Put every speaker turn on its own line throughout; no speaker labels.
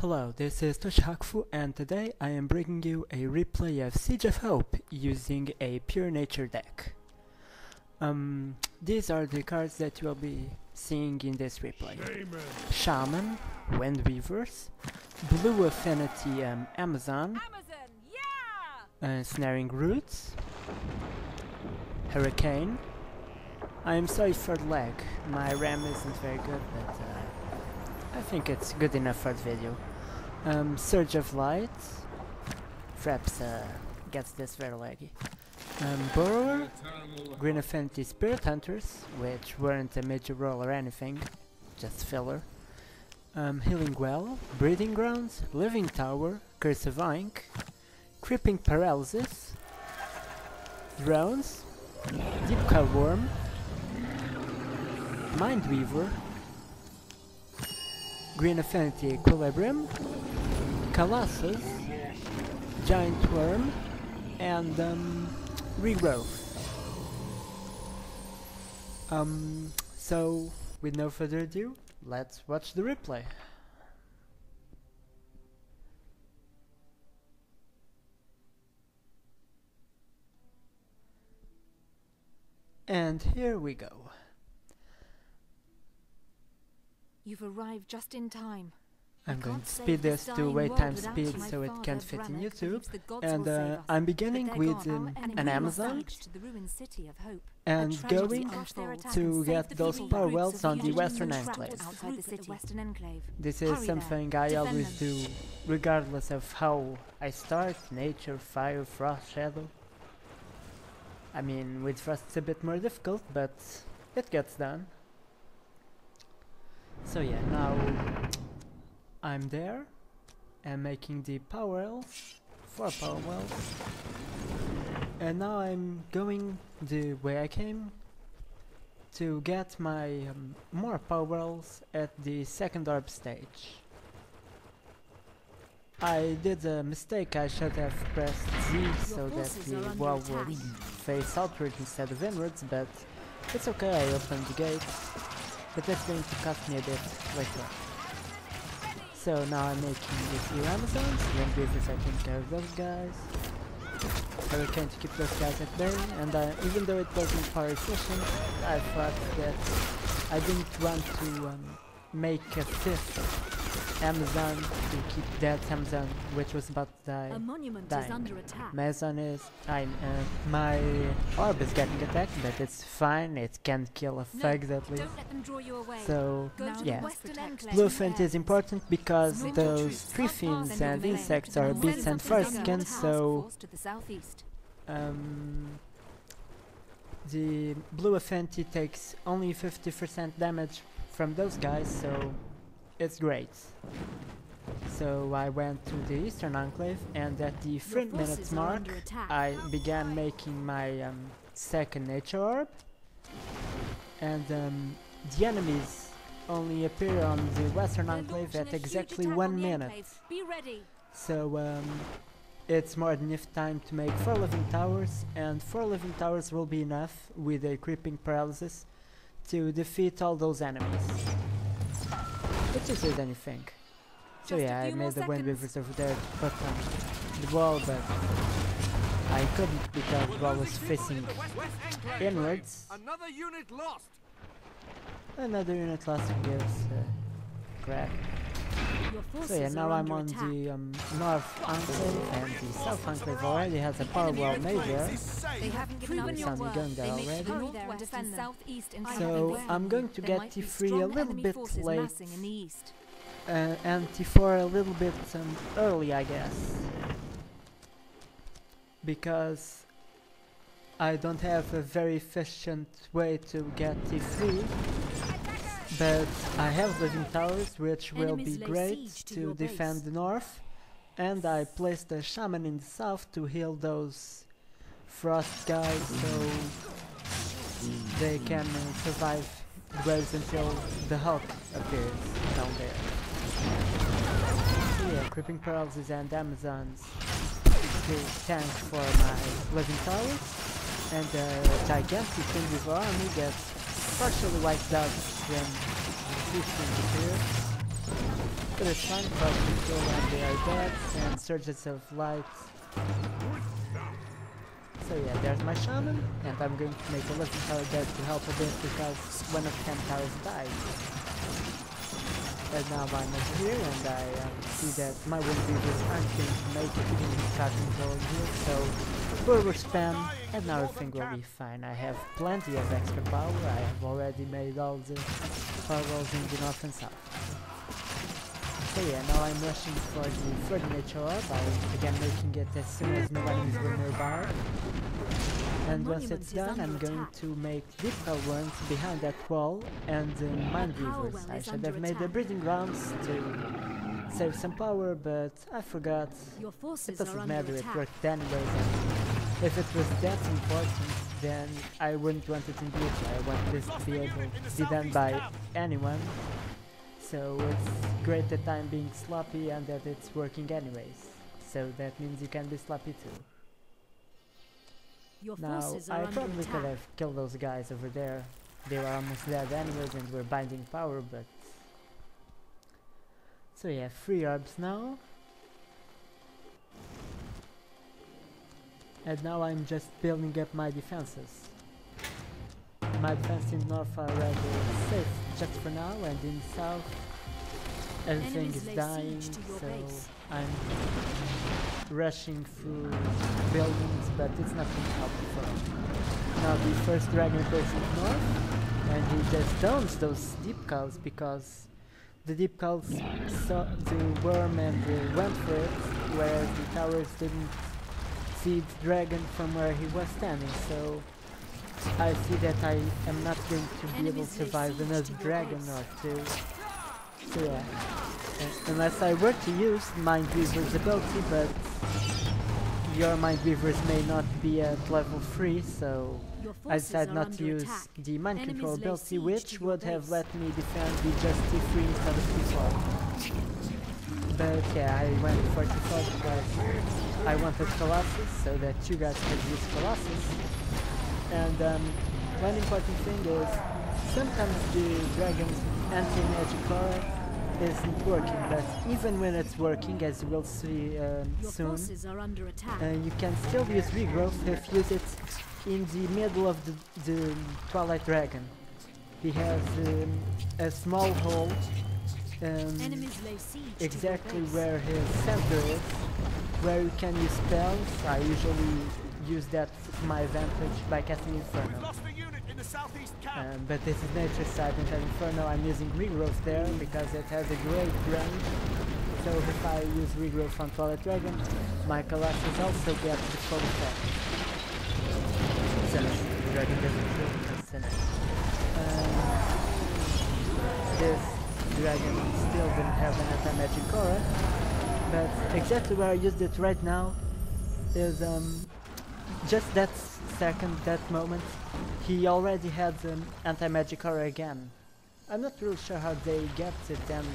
Hello, this is TouchiHakufu, and today I am bringing you a replay of Siege of Hope using a pure nature deck. These are the cards that you will be seeing in this replay. Shaman, windweavers, blue affinity Amazon, snaring roots, hurricane. I am sorry for the lag, my RAM isn't very good, but I think it's good enough for the video. Surge of light, perhaps gets this very laggy. Burrower, green affinity spirit hunters, which weren't a major role or anything, just filler. Healing well, breeding grounds, living tower, curse of ink, creeping paralysis, drones, deep cow worm, mindweaver, green affinity equilibrium, colossus, giant worm, and regrowth. So with no further ado, let's watch the replay. And here we go.
You've arrived just in time.
I'm going to speed this to wait time speed so it can fit in YouTube, and I'm beginning with an Amazon and going to get those power wells on the Western Enclave. This is something I always do regardless of how I start: nature, fire, frost, shadow. I mean, with frost it's a bit more difficult, but it gets done. So yeah, now I'm there and making the power wells, 4 power wells, and now I'm going the way I came to get my more power wells at the second orb stage. I did a mistake. I should have pressed Z so that the wall would face outward instead of inwards, but it's okay, I opened the gate. But that's going to cost me a bit later. So now I'm making a few Amazons, windweavers are taking care of those guys. Hurricane to keep those guys at bay, and even though it wasn't power efficient, I thought that I didn't want to make a 5th Amazon to keep that Amazon, which was about to die.
A monument is under attack.
Amazon is... my orb is getting attacked, but it's fine, it can't kill a thug at least.
Don't let them draw you away.
So, yeah.
Enclave.
Bluefin is important because those tree fiends and insects are beasts and foreskins, so... the blue affinity takes only 50% damage from those guys, so it's great. So I went to the Eastern Enclave, and at the 3 minutes mark I began making my second nature orb, and the enemies only appear on the Western Enclave at exactly 1 minute. So it's more than enough time to make 4 living towers, and 4 living towers will be enough with a creeping paralysis to defeat all those enemies. It's just as anything. So yeah, I made the windweavers over there to put on the wall, but I couldn't because the wall was facing inwards.
Another unit lost.
Another unit lost gives crap. So yeah, now I'm on the North Enclave, and the South Enclave already has a power wall made there. It's on the gun there already. So I'm going to get T3 a little bit late, and T4 a little bit early, I guess, because I don't have a very efficient way to get T3. But I have living towers, which will be great to defend the north, and I placed a shaman in the south to heal those frost guys so they can survive the waves until the Hulk appears down there. So yeah, creeping paralysis and Amazons to tank for my living towers, and a gigantic invisible army gets partially wiped out when the fish appears. But it's fine because we kill when they are dead and surges of light. So yeah, there's my shaman, and I'm going to make a living tower there to help a bit because one of 10 towers died. And now I'm over here and I see that my windweavers aren't going to make it in the starting zone here, so burrower spam and now everything will be fine. I have plenty of extra power, I have already made all the firewalls in the north and south. So yeah, now I'm rushing for the third nature orb, I'm again making it as soon as no enemies were nearby. And once it's done, I'm going to make deep worms behind that wall and mindweavers. I should have made the breeding grounds to save some power, but I forgot. It doesn't matter, it worked anyways. And if it was that important, then I wouldn't want it immediately. I want this to be able to be done by anyone. So it's great that I'm being sloppy and that it's working anyways. So that means you can be sloppy too. Now, I probably could have killed those guys over there. They were almost dead anyways and were binding power, but... So yeah, 3 orbs now. And now I'm just building up my defenses. My defense in north are rather safe just for now, and in south everything is dying, so I'm rushing through buildings, but it's not going to help me for now. Now the first dragon goes north, and he just downs those deep calls because the deep calls saw the worm and went for it, whereas the towers didn't see the dragon from where he was standing, so I see that I am not going to be able to survive another dragon or two. So yeah, unless I were to use Mindweaver's ability, but your Mindweavers may not be at level 3, so I decided not to use the Mind Control ability, which would have let me defend the just T3 instead of T4. But yeah, I went for T4 because I wanted Colossus, so that you guys could use Colossus. And one important thing is, sometimes the dragon's anti-magic aura isn't working, but even when it's working, as you will see soon, you can still use regrowth if you use it in the middle of the Twilight Dragon. He has a small hole exactly where his center is, where you can use spells. I usually use that to my advantage by casting Inferno. But this is Nature side, and at Inferno I'm using regrowth there because it has a great range. So if I use regrowth on Twilight Dragon, my Colossus also gets the full effect. Since the dragon doesn't kill the sinner. This dragon still didn't have an anti-magic aura, but exactly where I used it right now is just that second, that moment, he already had an anti-magic aura again. I'm not really sure how they get it and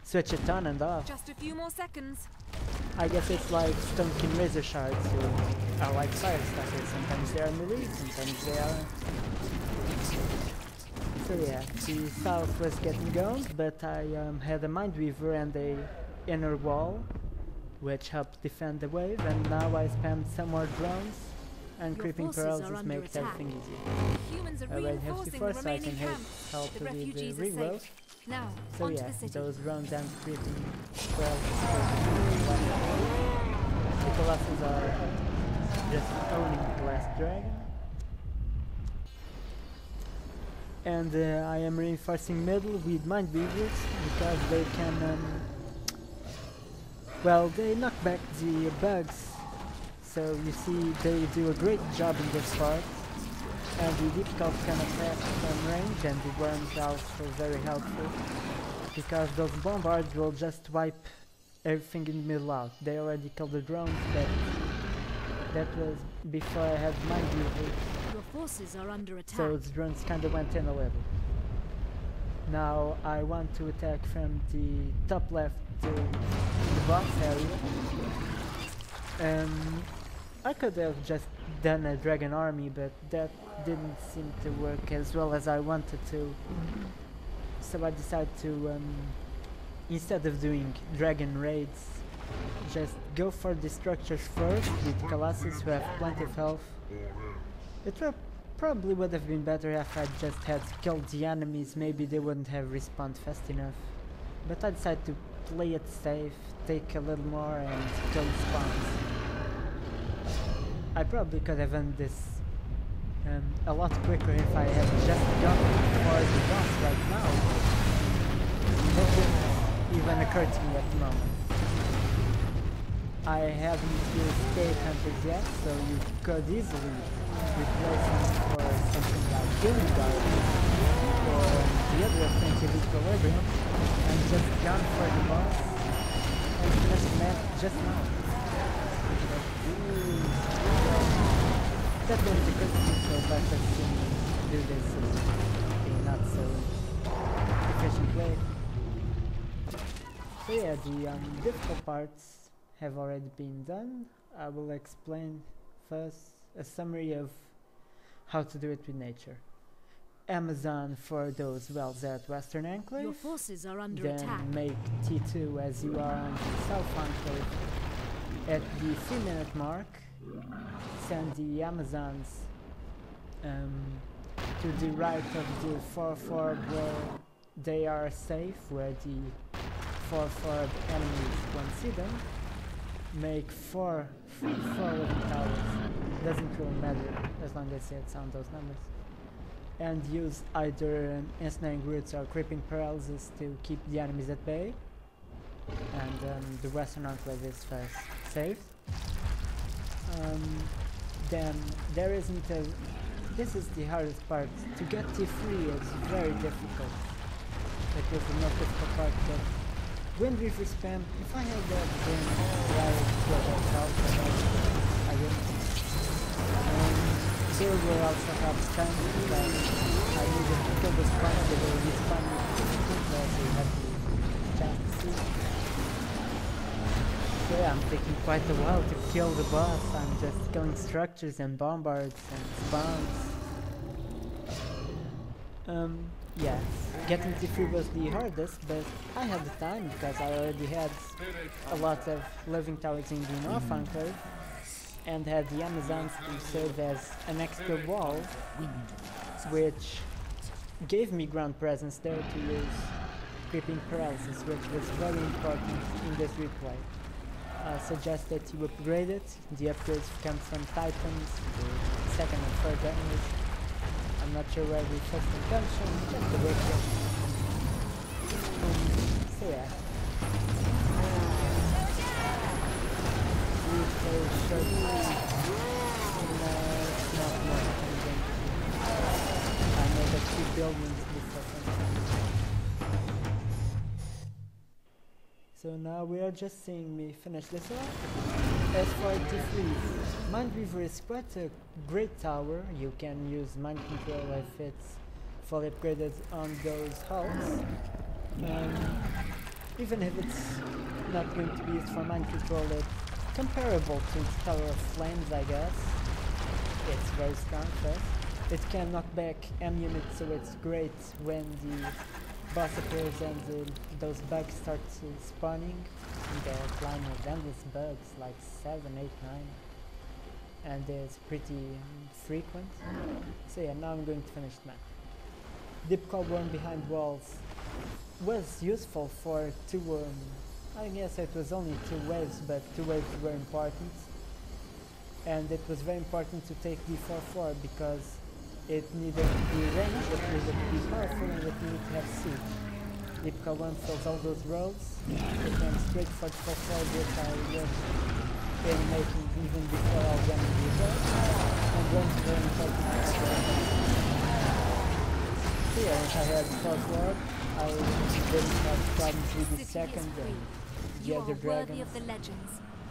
switch it on and off.
Just a few more seconds.
I guess it's like Stone King Razor Shards, who are like fire starters. Sometimes they are melee, sometimes they are... So yeah, the south was getting going, but I had a Mindweaver and a inner wall, which helped defend the wave, and now I spammed some more drones, and creeping paralysis makes everything easier. I already have C4, so I can help with the regrowth.
Now,
so yeah, those drones and creeping paralysis. The Colossus are just owning the last dragon. And I am reinforcing middle with Mindweavers because they can, well, they knock back the bugs. So you see, they do a great job in this part. And the deep calls can attack from range, and the worms are also very helpful. Because those bombards will just wipe everything in the middle out. They already killed the drones, but that was before I had Mindweavers.
Your forces are under attack.
So the drones kinda went in a little. Now I want to attack from the top left to the boss area. I could have just done a dragon army, but that didn't seem to work as well as I wanted to. So I decided to instead of doing dragon raids, just go for the structures first with colossus who have plenty of health. It probably would have been better if I just had killed the enemies, maybe they wouldn't have respawned fast enough. But I decided to play it safe, take a little more and kill the spawns. I probably could have done this a lot quicker if I had just gone for the boss right now. That didn't even occur to me at the moment. I haven't used cave hunters yet, so you could easily replace them for something like killing guard or the other offensive equilibrium and just gone for the boss and finish the map just now. That was the question, so better to do this in a not so efficient way. So yeah, the difficult parts have already been done. I will explain first a summary of how to do it with nature. Amazon for those wells at Western Enclave.
Your forces are under
then
attack.
make T2 as you are on the South Enclave. At the 3-minute mark, send the Amazons to the right of the 4-4 where they are safe, where the 4-4 enemies won't see them. Make 4 living towers, doesn't really matter as long as it's on those numbers. And use either ensnaring roots or creeping paralysis to keep the enemies at bay. And the Western Enclave is first saved. Then there isn't a... This is the hardest part. To get T3 is very difficult. It was the most difficult part, but windweaver spam, if I had that then I would have helped, I wouldn't. Here will also have stun, but I needed to kill the spawn, they will respawn so you have the chance to see. So yeah, I'm taking quite a while to kill the boss. I'm just killing structures and bombards and spawns. Yeah, getting T3 was the hardest, but I had the time because I already had a lot of living towers in the North Enclave and had the Amazons to serve as an extra wall, which gave me ground presence there to use creeping paralysis, which was very important in this replay. I suggest that you upgrade it. The upgrades come from Titans, the second and third enemies. I'm not sure where the first one comes from, just the workshop. So yeah. Replay short. I know that 2 buildings before. So now we are just seeing me finish this one. As for T3, Mindweaver is quite a great tower. You can use mind control if it's fully upgraded on those hulks. Even if it's not going to be used for mind control, it's comparable to the Tower of Flames, I guess. It's very strong first. It can knock back M units, so it's great when the boss appears and those bugs start spawning. That line of endless bugs, like 7, 8, 9, and it's pretty frequent. So yeah, now I'm going to finish the map. Deep cobblestone behind walls was useful for 2, I guess it was only 2 waves, but 2 waves were important. And it was very important to take the 4-4 because it needed to be ranged, it needed to be powerful, and it needed to have siege. Deep cobblestone fills all those roles. It went straight for the 4-4, which I worked in making even before all the enemies were. And one's very important to so yeah, if I had 4-4, I didn't have problems with the second and the other dragons.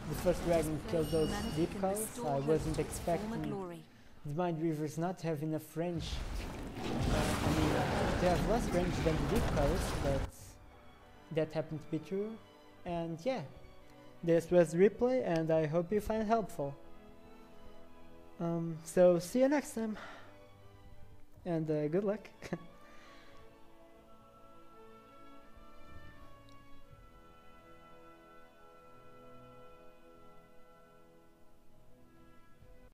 The first dragon killed those deep calls. I wasn't expecting the Mindweavers not to have enough range. I mean, they have less range than the deep calls, but that happened to be true. And yeah, this was the replay, and I hope you find it helpful. So see you next time, and good luck.